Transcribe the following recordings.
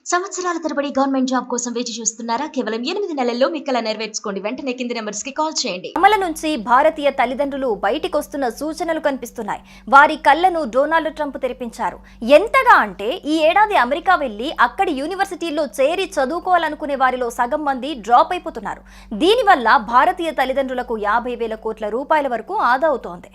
సంవత్సరాల తరబడి government job కోసం వేచి చూస్తున్నారా? కేవలం 8 నెలల్లో మీ కల నెరవేర్చుకోండి. వెంటనే కింది నెంబర్స్ కి కాల్ చేయండి. అమల నుంచి భారతీయ తల్లిదండ్రులు బయటికొస్తున్న సూచనలు కనిపిస్తున్నాయి. వారి కళ్ళను డొనాల్డ్ ట్రంప్ తెరిపించారు. ఎంతగా అంటే ఈ ఏడాది అమెరికా వెళ్లి అక్కడి యూనివర్సిటీల్లో చేరి చదువుకోవాలనుకునే వారిలో సగం మంది డ్రాప్ అయిపోతున్నారు. దీనివల్ల భారతీయ తల్లిదండ్రులకు 50,000 కోట్ల రూపాయల వరకు ఆదా అవుతోంది.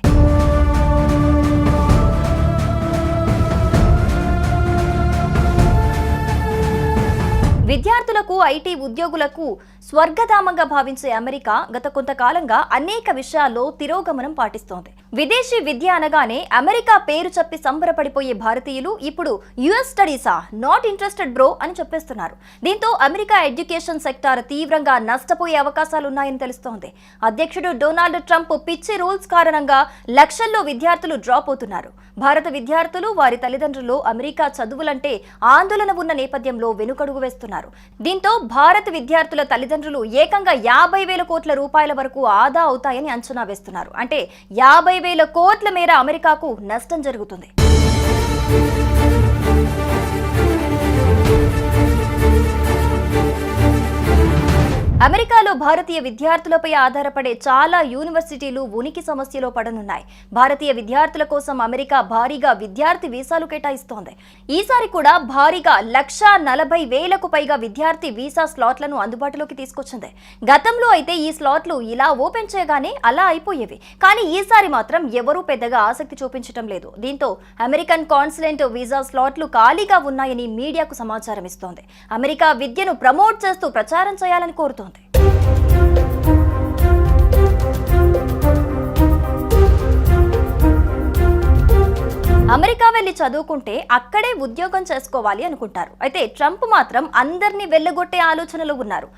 విద్యార్థులకు ఐటీ ఉద్యోగులకు స్వర్గధామంగా భావించే అమెరికా గత కొంతకాలంగా అనేక విషయాల్లో తిరోగమనం పాటిస్తోంది. విదేశీ విద్య అనగానే అమెరికా పేరు చెప్పి సంబరపడిపోయే భారతీయులు ఇప్పుడు యుఎస్ స్టడీసా, నాట్ ఇంట్రెస్టెడ్ బ్రో అని చెప్పేస్తున్నారు. దీంతో అమెరికా ఎడ్యుకేషన్ సెక్టార్ తీవ్రంగా నష్టపోయే అవకాశాలున్నాయని తెలుస్తోంది. అధ్యక్షుడు డొనాల్డ్ ట్రంప్ పిచ్చి రూల్స్ కారణంగా లక్షల్లో విద్యార్థులు డ్రాప్ అవుతున్నారు. భారత విద్యార్థులు, వారి తల్లిదండ్రులు అమెరికా చదువులంటే ఆందోళన ఉన్న నేపథ్యంలో వెనుకడుగు వేస్తున్నారు. దీంతో భారత విద్యార్థుల తల్లిదండ్రులు ఏకంగా 50,000 కోట్ల రూపాయల వరకు ఆదా అవుతాయని అంచనా వేస్తున్నారు. అంటే 50,000 కోట్ల మేర అమెరికాకు నష్టం జరుగుతుంది. అమెరికాలో భారతీయ విద్యార్థులపై ఆధారపడే చాలా యూనివర్సిటీలు ఉనికి సమస్యలో పడనున్నాయి. భారతీయ విద్యార్థుల కోసం అమెరికా భారీగా విద్యార్థి వీసాలు కేటాయిస్తోంది. ఈసారి కూడా భారీగా 140,000కు పైగా విద్యార్థి వీసా స్లాట్లను అందుబాటులోకి తీసుకొచ్చింది. గతంలో అయితే ఈ స్లాట్లు ఇలా ఓపెన్ చేయగానే అలా అయిపోయేవి. కానీ ఈసారి మాత్రం ఎవరూ పెద్దగా ఆసక్తి చూపించడం లేదు. దీంతో అమెరికన్ కాన్సులేట్ వీసా స్లాట్లు ఖాళీగా ఉన్నాయని మీడియాకు సమాచారం ఇస్తోంది. అమెరికా విద్యను ప్రమోట్ చేస్తూ ప్రచారం చేయాలని కోరుతోంది. అమెరికా వెళ్లి చదువుకుంటే అక్కడే ఉద్యోగం చేసుకోవాలి అనుకుంటారు. అయితే ట్రంప్ మాత్రం అందరినీ వెళ్లగొట్టే ఆలోచనలో ఉన్నారు.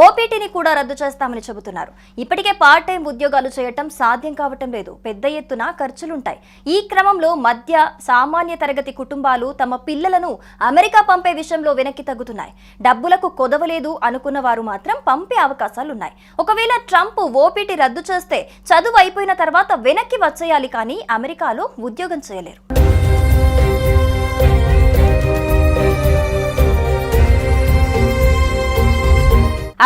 ఓపీటీని కూడా రద్దు చేస్తామని చెబుతున్నారు. ఇప్పటికే పార్ట్ టైం ఉద్యోగాలు చేయటం సాధ్యం కావటం లేదు. పెద్ద ఎత్తున ఖర్చులుంటాయి. ఈ క్రమంలో మధ్య సామాన్య తరగతి కుటుంబాలు తమ పిల్లలను అమెరికా పంపే విషయంలో వెనక్కి తగ్గుతున్నాయి. డబ్బులకు కొదవలేదు అనుకున్న వారు మాత్రం పంపే అవకాశాలున్నాయి. ఒకవేళ ట్రంప్ ఓపీటీ రద్దు చేస్తే చదువు అయిపోయిన తర్వాత వెనక్కి వచ్చేయాలి, కానీ అమెరికాలో ఉద్యోగం చేయలేరు.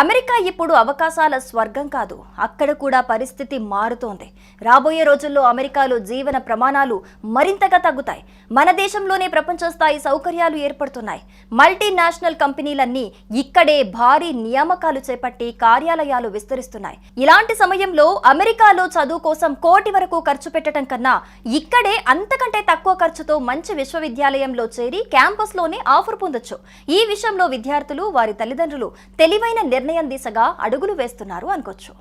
అమెరికా ఇప్పుడు అవకాశాల స్వర్గం కాదు. అక్కడ కూడా పరిస్థితి మారుతోంది. రాబోయే రోజుల్లో అమెరికాలో జీవన ప్రమాణాలు మరింతగా తగ్గుతాయి. మన దేశంలోనే ప్రపంచ స్థాయి సౌకర్యాలు ఏర్పడుతున్నాయి. మల్టీనేషనల్ కంపెనీలన్నీ ఇక్కడే భారీ నియామకాలు చేపట్టి కార్యాలయాలు విస్తరిస్తున్నాయి. ఇలాంటి సమయంలో అమెరికాలో చదువు కోసం కోటి వరకు ఖర్చు పెట్టడం కన్నా ఇక్కడే అంతకంటే తక్కువ ఖర్చుతో మంచి విశ్వవిద్యాలయంలో చేరి క్యాంపస్లోనే ఆఫర్ పొందొచ్చు. ఈ విషయంలో విద్యార్థులు, వారి తల్లిదండ్రులు తెలివైన నిర్ణయం దిశగా అడుగులు వేస్తున్నారు అనుకోవచ్చు.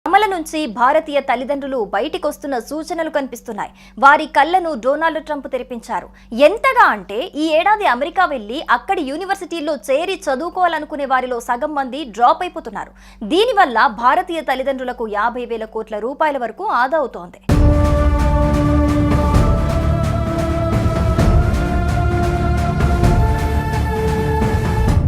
అమల నుంచి భారతీయ తల్లిదండ్రులు బయటికొస్తున్న సూచనలు కనిపిస్తున్నాయి. వారి కళ్ళను డొనాల్డ్ ట్రంప్ తెరిపించారు. ఎంతగా అంటే ఈ ఏడాది అమెరికా వెళ్లి అక్కడి యూనివర్సిటీల్లో చేరి చదువుకోవాలనుకునే వారిలో సగం మంది డ్రాప్ అయిపోతున్నారు. దీనివల్ల భారతీయ తల్లిదండ్రులకు 50,000 కోట్ల రూపాయల వరకు ఆదా అవుతోంది.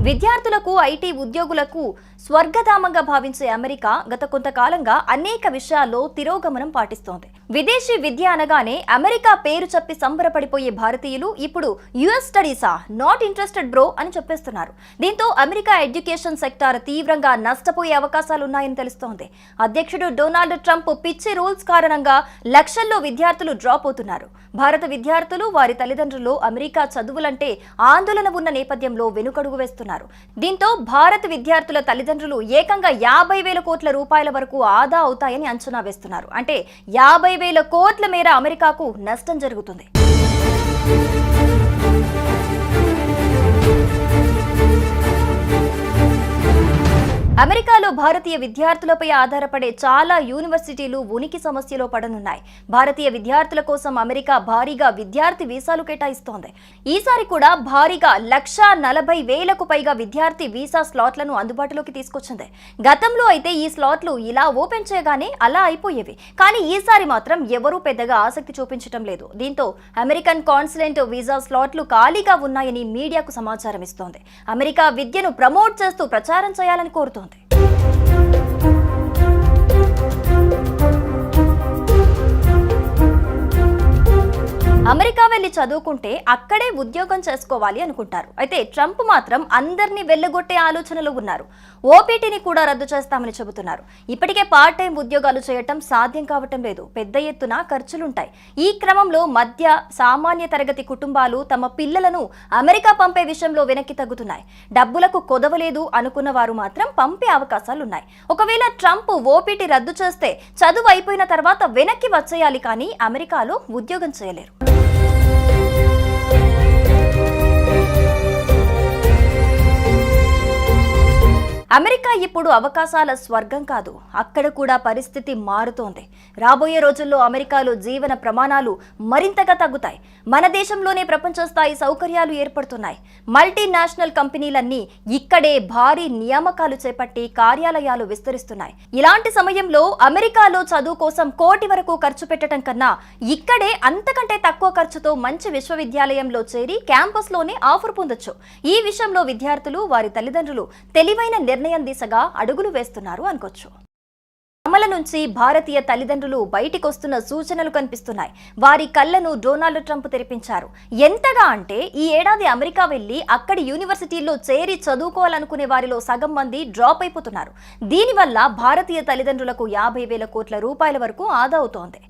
విద్యార్థులకు ఐటీ ఉద్యోగులకు స్వర్గధామంగా భావించే అమెరికా గత కొంతకాలంగా అనేక విషయాల్లో తిరోగమనం పాటిస్తోంది. విదేశీ విద్య అనగానే అమెరికా పేరు చెప్పి సంబరపడిపోయే భారతీయులు ఇప్పుడు యుఎస్ స్టడీసా, నాట్ ఇంట్రెస్టెడ్ బ్రో అని చెప్పేస్తున్నారు. దీంతో అమెరికా ఎడ్యుకేషన్ సెక్టార్ తీవ్రంగా నష్టపోయే అవకాశాలున్నాయని తెలుస్తోంది. అధ్యక్షుడు డొనాల్డ్ ట్రంప్ పిచ్చి రూల్స్ కారణంగా లక్షల్లో విద్యార్థులు డ్రాప్ అవుతున్నారు. భారత విద్యార్థులు, వారి తల్లిదండ్రులు అమెరికా చదువులంటే ఆందోళన ఉన్న నేపథ్యంలో వెనుకడుగు వేస్తున్నారు. దీంతో భారత విద్యార్థుల తల్లిదండ్రులు ఏకంగా 50,000 కోట్ల రూపాయల వరకు ఆదా అవుతాయని అంచనా వేస్తున్నారు. అంటే 50,000 కోట్ల మేర అమెరికాకు నష్టం జరుగుతుంది. అమెరికాలో భారతీయ విద్యార్థులపై ఆధారపడే చాలా యూనివర్సిటీలు ఉనికి సమస్యలో పడనున్నాయి. భారతీయ విద్యార్థుల కోసం అమెరికా భారీగా విద్యార్థి వీసాలు కేటాయిస్తోంది. ఈసారి కూడా భారీగా 140,000కు పైగా విద్యార్థి వీసా స్లాట్లను అందుబాటులోకి తీసుకొచ్చింది. గతంలో అయితే ఈ స్లాట్లు ఇలా ఓపెన్ చేయగానే అలా అయిపోయేవి. కానీ ఈసారి మాత్రం ఎవరూ పెద్దగా ఆసక్తి చూపించడం లేదు. దీంతో అమెరికన్ కాన్సులేట్ వీసా స్లాట్లు ఖాళీగా ఉన్నాయని మీడియాకు సమాచారం ఇస్తోంది. అమెరికా విద్యను ప్రమోట్ చేస్తూ ప్రచారం చేయాలని కోరుతోంది. అమెరికా వెళ్లి చదువుకుంటే అక్కడే ఉద్యోగం చేసుకోవాలి అనుకుంటారు. అయితే ట్రంప్ మాత్రం అందరినీ వెళ్లగొట్టే ఆలోచనలో ఉన్నారు. ఓపీటీని కూడా రద్దు చేస్తామని చెబుతున్నారు. ఇప్పటికే పార్ట్ టైం ఉద్యోగాలు చేయటం సాధ్యం కావటం లేదు. పెద్ద ఎత్తున ఖర్చులుంటాయి. ఈ క్రమంలో మధ్య సామాన్య తరగతి కుటుంబాలు తమ పిల్లలను అమెరికా పంపే విషయంలో వెనక్కి తగ్గుతున్నాయి. డబ్బులకు కొదవలేదు అనుకున్న వారు మాత్రం పంపే అవకాశాలున్నాయి. ఒకవేళ ట్రంప్ ఓపీటీ రద్దు చేస్తే చదువు అయిపోయిన తర్వాత వెనక్కి వచ్చేయాలి, కానీ అమెరికాలో ఉద్యోగం చేయలేరు. అమెరికా ఇప్పుడు అవకాశాల స్వర్గం కాదు. అక్కడ కూడా పరిస్థితి మారుతోంది. రాబోయే రోజుల్లో అమెరికాలో జీవన ప్రమాణాలు మరింతగా తగ్గుతాయి. మన దేశంలోనే ప్రపంచ స్థాయి సౌకర్యాలు ఏర్పడుతున్నాయి. మల్టీనేషనల్ కంపెనీలన్నీ ఇక్కడే భారీ నియామకాలు చేపట్టి కార్యాలయాలు విస్తరిస్తున్నాయి. ఇలాంటి సమయంలో అమెరికాలో చదువు కోసం కోటి వరకు ఖర్చు పెట్టడం కన్నా ఇక్కడే అంతకంటే తక్కువ ఖర్చుతో మంచి విశ్వవిద్యాలయంలో చేరి క్యాంపస్లోనే ఆఫర్ పొందొచ్చు. ఈ విషయంలో విద్యార్థులు, వారి తల్లిదండ్రులు తెలివైన నిర్ణయం దిశగా అడుగులు వేస్తున్నారు అనుకోవచ్చు. అమల నుంచి భారతీయ తల్లిదండ్రులు బయటికొస్తున్న సూచనలు కనిపిస్తున్నాయి. వారి కళ్లను డొనాల్డ్ ట్రంప్ తెరిపించారు. ఎంతగా అంటే ఈ ఏడాది అమెరికా వెళ్లి అక్కడి యూనివర్సిటీల్లో చేరి చదువుకోవాలనుకునే వారిలో సగం మంది డ్రాప్ అయిపోతున్నారు. దీనివల్ల భారతీయ తల్లిదండ్రులకు 50,000 కోట్ల రూపాయల వరకు ఆదా అవుతోంది.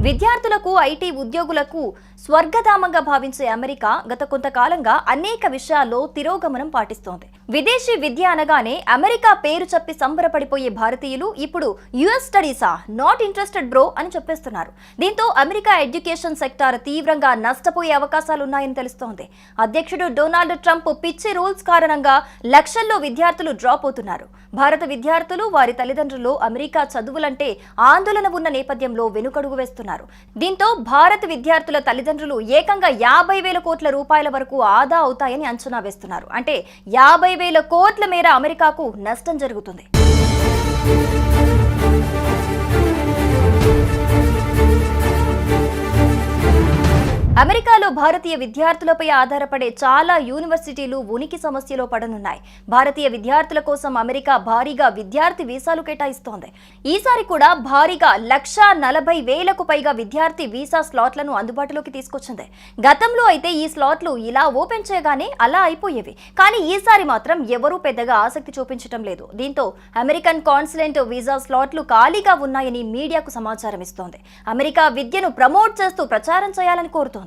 విద్యార్థులకు, ఐటీ ఉద్యోగులకు స్వర్గధామంగా భావించే అమెరికా గత కొంతకాలంగా అనేక విషయాల్లో తిరోగమనం పాటిస్తోంది. విదేశీ విద్య అనగానే అమెరికా పేరు చెప్పి సంబరపడిపోయే భారతీయులు ఇప్పుడు యుఎస్ స్టడీసా, నాట్ ఇంట్రెస్టెడ్ బ్రో అని చెప్పేస్తున్నారు. దీంతో అమెరికా ఎడ్యుకేషన్ సెక్టార్ తీవ్రంగా నష్టపోయే అవకాశాలున్నాయని తెలుస్తోంది. అధ్యక్షుడు డొనాల్డ్ ట్రంప్ పిచ్చి రూల్స్ కారణంగా లక్షల్లో విద్యార్థులు డ్రాప్ అవుతున్నారు. భారత విద్యార్థులు, వారి తల్లిదండ్రులు అమెరికా చదువులంటే ఆందోళన ఉన్న నేపథ్యంలో వెనుకడుగు వేస్తున్నారు. దీంతో భారత విద్యార్థుల తల్లిదండ్రులు ఏకంగా 50,000 కోట్ల రూపాయల వరకు ఆదా అవుతాయని అంచనా వేస్తున్నారు. అంటే 50,000 కోట్ల మేర అమెరికాకు నష్టం జరుగుతుంది. అమెరికాలో భారతీయ విద్యార్థులపై ఆధారపడే చాలా యూనివర్సిటీలు ఉనికి సమస్యలో పడనున్నాయి. భారతీయ విద్యార్థుల కోసం అమెరికా భారీగా విద్యార్థి వీసాలు కేటాయిస్తోంది. ఈసారి కూడా భారీగా 140,000కు పైగా విద్యార్థి వీసా స్లాట్లను అందుబాటులోకి తీసుకొచ్చింది. గతంలో అయితే ఈ స్లాట్లు ఇలా ఓపెన్ చేయగానే అలా అయిపోయేవి. కానీ ఈసారి మాత్రం ఎవరూ పెద్దగా ఆసక్తి చూపించడం లేదు. దీంతో అమెరికన్ కాన్సులేట్ వీసా స్లాట్లు ఖాళీగా ఉన్నాయని మీడియాకు సమాచారం ఇస్తోంది. అమెరికా విద్యను ప్రమోట్ చేస్తూ ప్రచారం చేయాలని కోరుతోంది.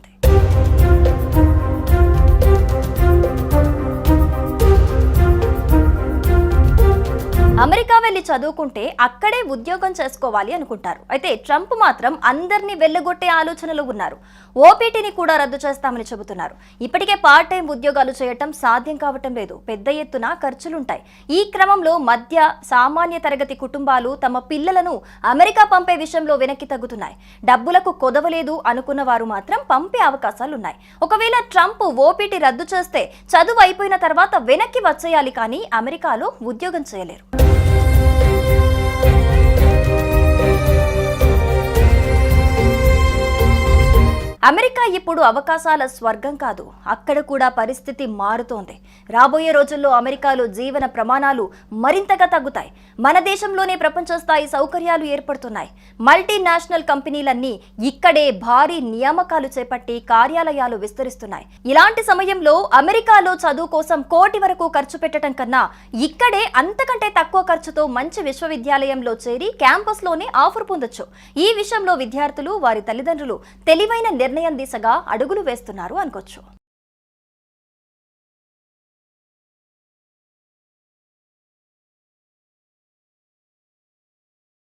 అమెరికా వెళ్లి చదువుకుంటే అక్కడే ఉద్యోగం చేసుకోవాలి అనుకుంటారు. అయితే ట్రంప్ మాత్రం అందరినీ వెళ్లగొట్టే ఆలోచనలో ఉన్నారు. ఓపీటీని కూడా రద్దు చేస్తామని చెబుతున్నారు. ఇప్పటికే పార్ట్ టైం ఉద్యోగాలు చేయటం సాధ్యం కావటం లేదు. పెద్ద ఎత్తున ఖర్చులుంటాయి. ఈ క్రమంలో మధ్య సామాన్య తరగతి కుటుంబాలు తమ పిల్లలను అమెరికా పంపే విషయంలో వెనక్కి తగ్గుతున్నాయి. డబ్బులకు కొదవలేదు అనుకున్న వారు మాత్రం పంపే అవకాశాలున్నాయి. ఒకవేళ ట్రంప్ ఓపీటీ రద్దు చేస్తే చదువు అయిపోయిన తర్వాత వెనక్కి వచ్చేయాలి, కానీ అమెరికాలో ఉద్యోగం చేయలేరు. అమెరికా ఇప్పుడు అవకాశాల స్వర్గం కాదు. అక్కడ కూడా పరిస్థితి మారుతోంది. రాబోయే రోజుల్లో అమెరికాలో జీవన ప్రమాణాలు మరింతగా తగ్గుతాయి. మన దేశంలోనే ప్రపంచ స్థాయి సౌకర్యాలు ఏర్పడుతున్నాయి. మల్టీనేషనల్ కంపెనీలన్నీ ఇక్కడే భారీ నియామకాలు చేపట్టి కార్యాలయాలు విస్తరిస్తున్నాయి. ఇలాంటి సమయంలో అమెరికాలో చదువు కోసం కోటి వరకు ఖర్చు పెట్టడం కన్నా ఇక్కడే అంతకంటే తక్కువ ఖర్చుతో మంచి విశ్వవిద్యాలయంలో చేరి క్యాంపస్లోనే ఆఫర్ పొందొచ్చు. ఈ విషయంలో విద్యార్థులు, వారి తల్లిదండ్రులు తెలివైన నిర్ణయం దిశగా అడుగులు వేస్తున్నారు అనుకోవచ్చు.